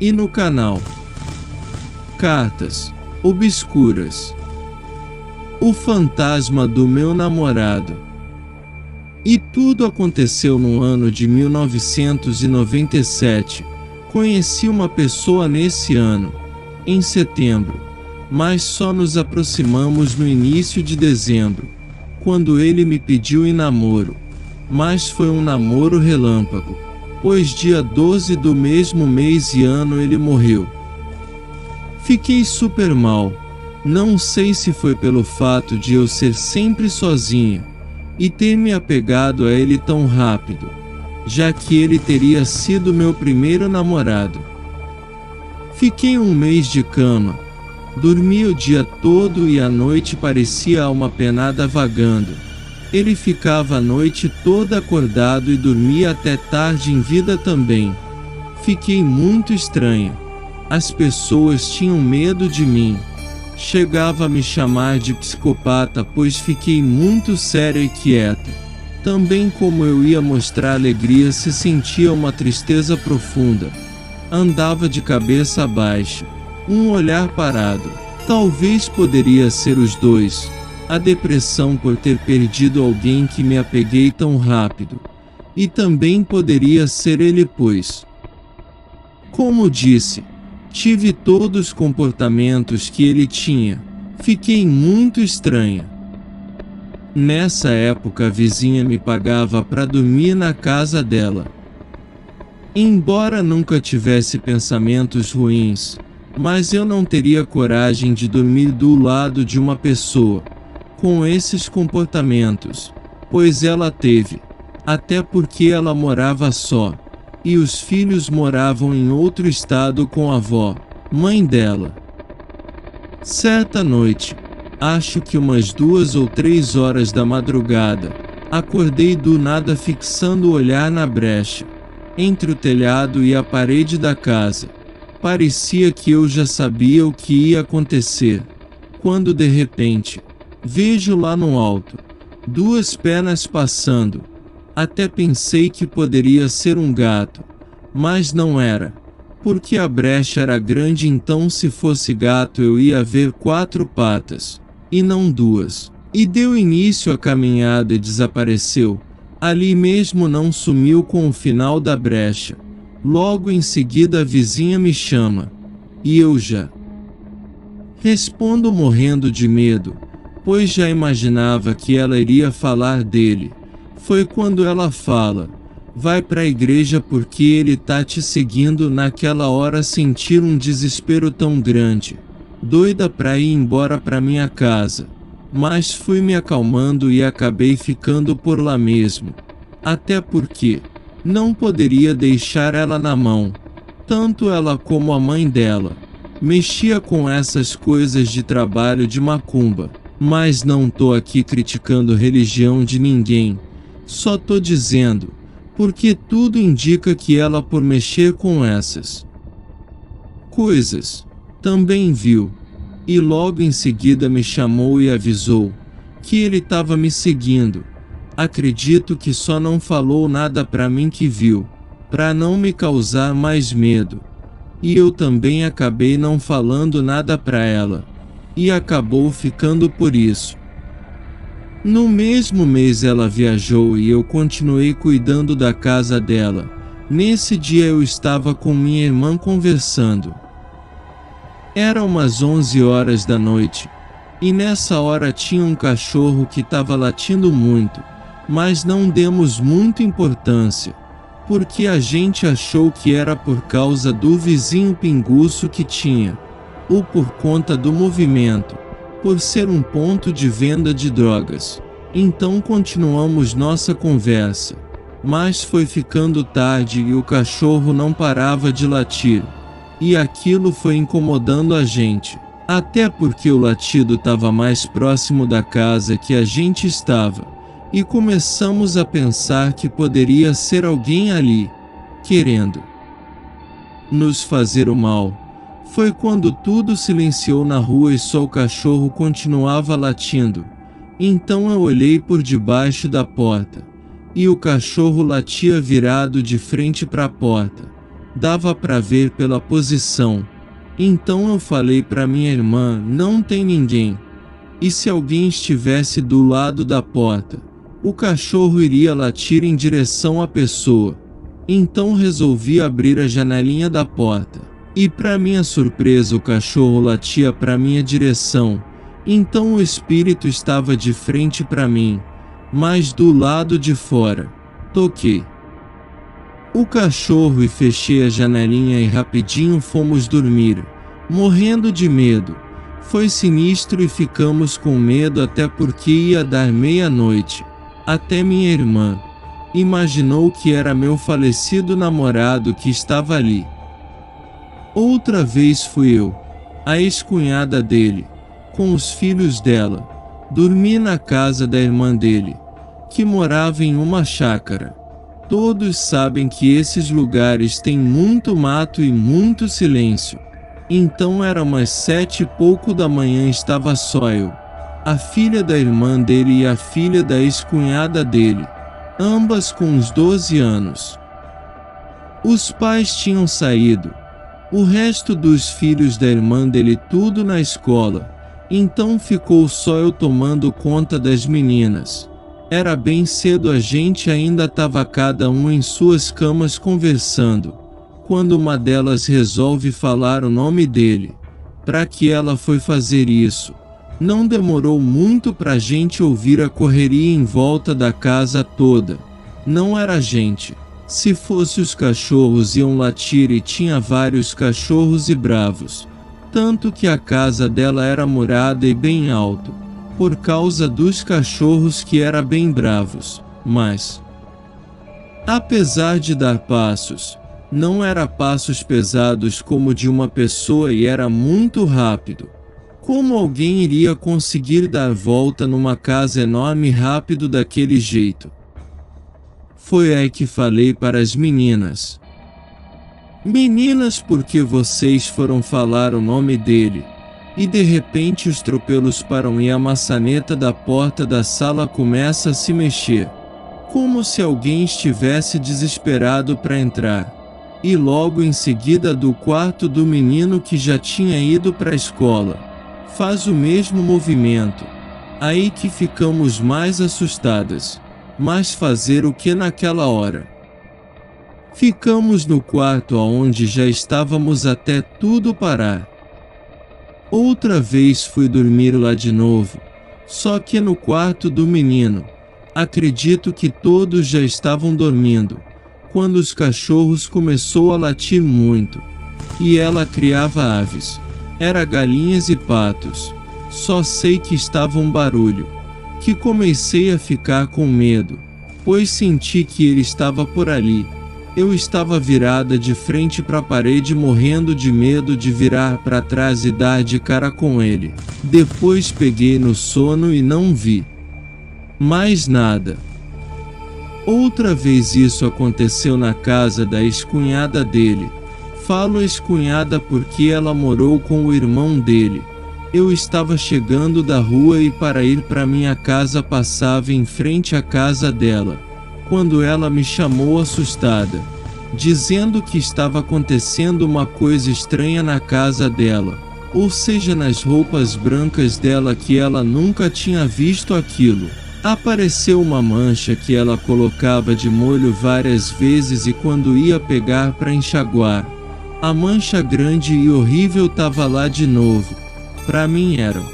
E no canal Cartas Obscuras, o fantasma do meu namorado. E tudo aconteceu no ano de 1997. Conheci uma pessoa nesse ano, em setembro, mas só nos aproximamos no início de dezembro, quando ele me pediu em namoro. Mas foi um namoro relâmpago, pois dia 12 do mesmo mês e ano ele morreu. Fiquei super mal. Não sei se foi pelo fato de eu ser sempre sozinha e ter me apegado a ele tão rápido, já que ele teria sido meu primeiro namorado. Fiquei um mês de cama, dormi o dia todo e à noite parecia uma penada vagando. Ele ficava a noite toda acordado e dormia até tarde em vida também. Fiquei muito estranha. As pessoas tinham medo de mim. Chegava a me chamar de psicopata, pois fiquei muito séria e quieta. Também, como eu ia mostrar alegria, se sentia uma tristeza profunda. Andava de cabeça baixa, um olhar parado. Talvez poderia ser os dois. A depressão por ter perdido alguém que me apeguei tão rápido. E também poderia ser ele, pois, como disse, tive todos os comportamentos que ele tinha. Fiquei muito estranha. Nessa época a vizinha me pagava para dormir na casa dela. Embora nunca tivesse pensamentos ruins, mas eu não teria coragem de dormir do lado de uma pessoa com esses comportamentos, pois ela teve, até porque ela morava só, e os filhos moravam em outro estado com a avó, mãe dela. Certa noite, acho que umas 2 ou 3 horas da madrugada, acordei do nada fixando o olhar na brecha, entre o telhado e a parede da casa. Parecia que eu já sabia o que ia acontecer, quando de repente, vejo lá no alto, 2 pernas passando. Até pensei que poderia ser um gato, mas não era, porque a brecha era grande, então se fosse gato eu ia ver 4 patas, e não 2. E deu início à caminhada e desapareceu. Ali mesmo, não sumiu com o final da brecha. Logo em seguida a vizinha me chama, e eu já respondo morrendo de medo, pois já imaginava que ela iria falar dele. Foi quando ela fala: vai pra igreja porque ele tá te seguindo. Naquela hora senti um desespero tão grande, doida pra ir embora pra minha casa, mas fui me acalmando e acabei ficando por lá mesmo, até porque não poderia deixar ela na mão. Tanto ela como a mãe dela mexia com essas coisas de trabalho de macumba, mas não tô aqui criticando religião de ninguém, só tô dizendo, porque tudo indica que ela, por mexer com essas coisas, também viu, e logo em seguida me chamou e avisou que ele estava me seguindo. Acredito que só não falou nada pra mim que viu, pra não me causar mais medo. E eu também acabei não falando nada pra ela, e acabou ficando por isso. No mesmo mês ela viajou e eu continuei cuidando da casa dela. Nesse dia eu estava com minha irmã conversando. Era umas 11 horas da noite, e nessa hora tinha um cachorro que estava latindo muito, mas não demos muita importância, porque a gente achou que era por causa do vizinho pinguço que tinha, ou por conta do movimento, por ser um ponto de venda de drogas. Então continuamos nossa conversa, mas foi ficando tarde e o cachorro não parava de latir, e aquilo foi incomodando a gente, até porque o latido estava mais próximo da casa que a gente estava, e começamos a pensar que poderia ser alguém ali, querendo nos fazer o mal. Foi quando tudo silenciou na rua e só o cachorro continuava latindo. Então eu olhei por debaixo da porta. E o cachorro latia virado de frente para a porta. Dava para ver pela posição. Então eu falei para minha irmã: não tem ninguém. E se alguém estivesse do lado da porta, o cachorro iria latir em direção à pessoa. Então resolvi abrir a janelinha da porta. E para minha surpresa o cachorro latia para minha direção. Então o espírito estava de frente para mim, mas do lado de fora. Toquei o cachorro e fechei a janelinha e rapidinho fomos dormir, morrendo de medo. Foi sinistro e ficamos com medo até porque ia dar meia-noite. Até minha irmã imaginou que era meu falecido namorado que estava ali. Outra vez fui eu, a ex-cunhada dele, com os filhos dela. Dormi na casa da irmã dele, que morava em uma chácara. Todos sabem que esses lugares têm muito mato e muito silêncio. Então era umas 7 e pouco da manhã, estava só eu, a filha da irmã dele e a filha da ex-cunhada dele, ambas com uns 12 anos. Os pais tinham saído, o resto dos filhos da irmã dele tudo na escola, então ficou só eu tomando conta das meninas. Era bem cedo, a gente ainda estava cada um em suas camas conversando, quando uma delas resolve falar o nome dele. Para que ela foi fazer isso? Não demorou muito pra gente ouvir a correria em volta da casa toda. Não era gente. Se fosse os cachorros iam latir e tinha vários cachorros e bravos. Tanto que a casa dela era murada e bem alto, por causa dos cachorros que eram bem bravos. Mas, apesar de dar passos, não era passos pesados como de uma pessoa e era muito rápido. Como alguém iria conseguir dar volta numa casa enorme rápido daquele jeito? Foi aí que falei para as meninas: meninas, por que vocês foram falar o nome dele? E de repente os tropelos param e a maçaneta da porta da sala começa a se mexer, como se alguém estivesse desesperado para entrar. E logo em seguida do quarto do menino que já tinha ido para a escola, faz o mesmo movimento. Aí que ficamos mais assustadas. Mas fazer o que naquela hora? Ficamos no quarto aonde já estávamos até tudo parar. Outra vez fui dormir lá de novo, só que no quarto do menino. Acredito que todos já estavam dormindo, quando os cachorros começou a latir muito. E ela criava aves. Era galinhas e patos. Só sei que estava um barulho, que comecei a ficar com medo, pois senti que ele estava por ali. Eu estava virada de frente para a parede morrendo de medo de virar para trás e dar de cara com ele. Depois peguei no sono e não vi mais nada. Outra vez isso aconteceu na casa da ex-cunhada dele. Falo ex-cunhada porque ela morou com o irmão dele. Eu estava chegando da rua e para ir para minha casa passava em frente à casa dela, quando ela me chamou assustada, dizendo que estava acontecendo uma coisa estranha na casa dela, ou seja, nas roupas brancas dela, que ela nunca tinha visto aquilo. Apareceu uma mancha que ela colocava de molho várias vezes e quando ia pegar para enxaguar, a mancha grande e horrível estava lá de novo. Para mim eram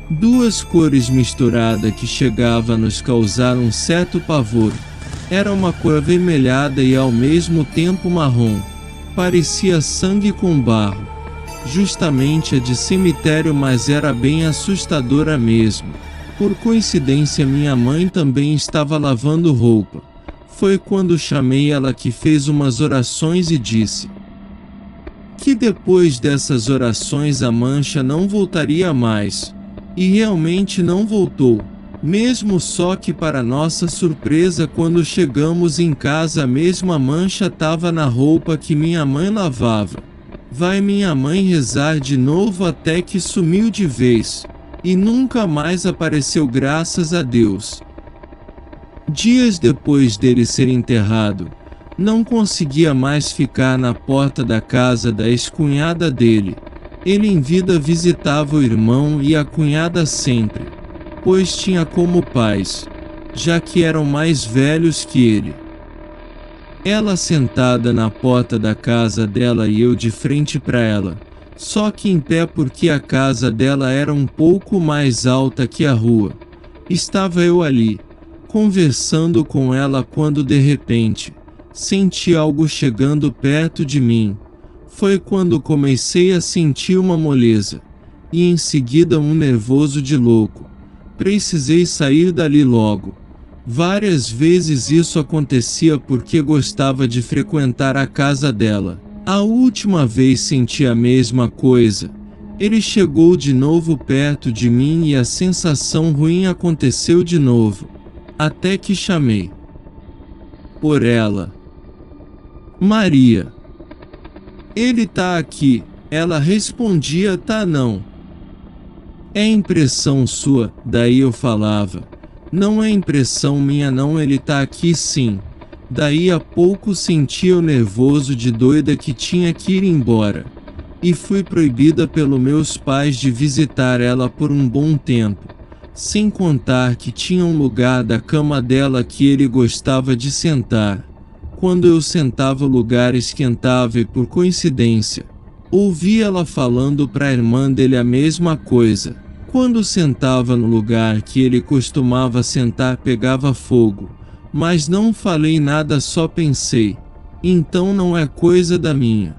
duas cores misturadas que chegava a nos causar um certo pavor. Era uma cor avermelhada e ao mesmo tempo marrom. Parecia sangue com barro. Justamente a de cemitério, mas era bem assustadora mesmo. Por coincidência minha mãe também estava lavando roupa. Foi quando chamei ela que fez umas orações e disse que depois dessas orações a mancha não voltaria mais. E realmente não voltou. Mesmo, só que para nossa surpresa, quando chegamos em casa a mesma mancha estava na roupa que minha mãe lavava. Vai minha mãe rezar de novo até que sumiu de vez, e nunca mais apareceu, graças a Deus. Dias depois dele ser enterrado, não conseguia mais ficar na porta da casa da ex-cunhada dele. Ele em vida visitava o irmão e a cunhada sempre, pois tinha como pais, já que eram mais velhos que ele. Ela sentada na porta da casa dela e eu de frente para ela, só que em pé porque a casa dela era um pouco mais alta que a rua. Estava eu ali, conversando com ela quando de repente, senti algo chegando perto de mim. Foi quando comecei a sentir uma moleza, e em seguida um nervoso de louco. Precisei sair dali logo. Várias vezes isso acontecia porque gostava de frequentar a casa dela. A última vez senti a mesma coisa. Ele chegou de novo perto de mim e a sensação ruim aconteceu de novo. Até que chamei por ela. Maria. Ele tá aqui. Ela respondia: tá não. É impressão sua. Daí eu falava: não é impressão minha não, ele tá aqui sim. Daí a pouco sentia o nervoso de doida que tinha que ir embora. E fui proibida pelos meus pais de visitar ela por um bom tempo. Sem contar que tinha um lugar da cama dela que ele gostava de sentar. Quando eu sentava o lugar esquentava e por coincidência, ouvi ela falando para a irmã dele a mesma coisa. Quando sentava no lugar que ele costumava sentar pegava fogo. Mas não falei nada, só pensei, então não é coisa da minha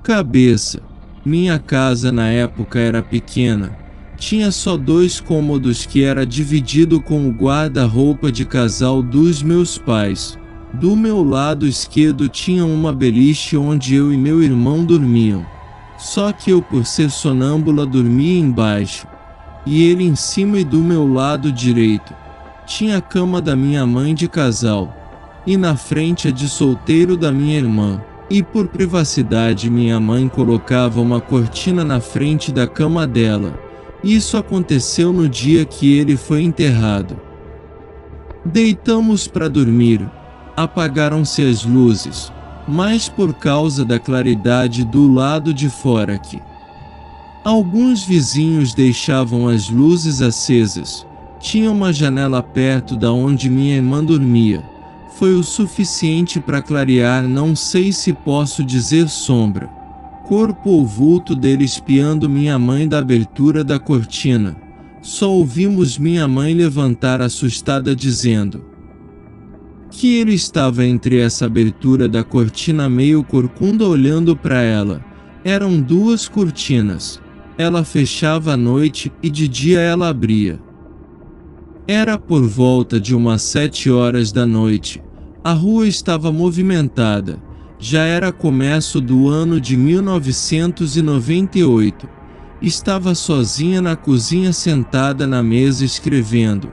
cabeça. Minha casa na época era pequena, tinha só 2 cômodos que era dividido com o guarda-roupa de casal dos meus pais. Do meu lado esquerdo tinha uma beliche onde eu e meu irmão dormiam. Só que eu, por ser sonâmbula, dormia embaixo, e ele em cima, e do meu lado direito tinha a cama da minha mãe de casal, e na frente a de solteiro da minha irmã. E por privacidade minha mãe colocava uma cortina na frente da cama dela. Isso aconteceu no dia que ele foi enterrado. Deitamos para dormir. Apagaram-se as luzes, mas por causa da claridade do lado de fora que alguns vizinhos deixavam as luzes acesas, tinha uma janela perto da onde minha irmã dormia. Foi o suficiente para clarear, não sei se posso dizer sombra, corpo ou vulto dele espiando minha mãe da abertura da cortina. Só ouvimos minha mãe levantar assustada dizendo que ele estava entre essa abertura da cortina meio corcunda olhando para ela. Eram 2 cortinas. Ela fechava à noite e de dia ela abria. Era por volta de umas 7 horas da noite. A rua estava movimentada. Já era começo do ano de 1998. Estava sozinha na cozinha sentada na mesa escrevendo.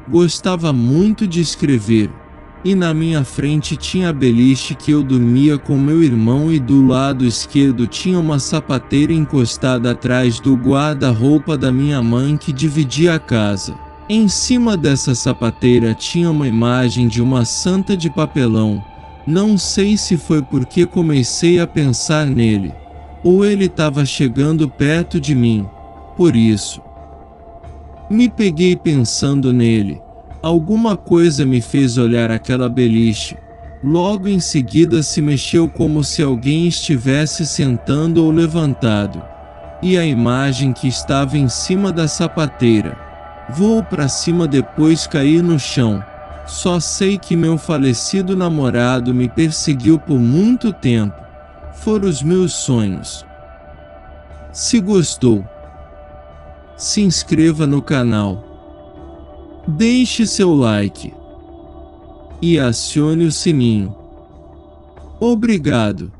Gostava muito de escrever. E na minha frente tinha a beliche que eu dormia com meu irmão e do lado esquerdo tinha uma sapateira encostada atrás do guarda-roupa da minha mãe que dividia a casa. Em cima dessa sapateira tinha uma imagem de uma santa de papelão. Não sei se foi porque comecei a pensar nele, ou ele estava chegando perto de mim. Por isso, me peguei pensando nele. Alguma coisa me fez olhar aquela beliche. Logo em seguida se mexeu como se alguém estivesse sentando ou levantado. E a imagem que estava em cima da sapateira voou para cima, depois caí no chão. Só sei que meu falecido namorado me perseguiu por muito tempo. Foram os meus sonhos. Se gostou, se inscreva no canal. Deixe seu like e acione o sininho. Obrigado.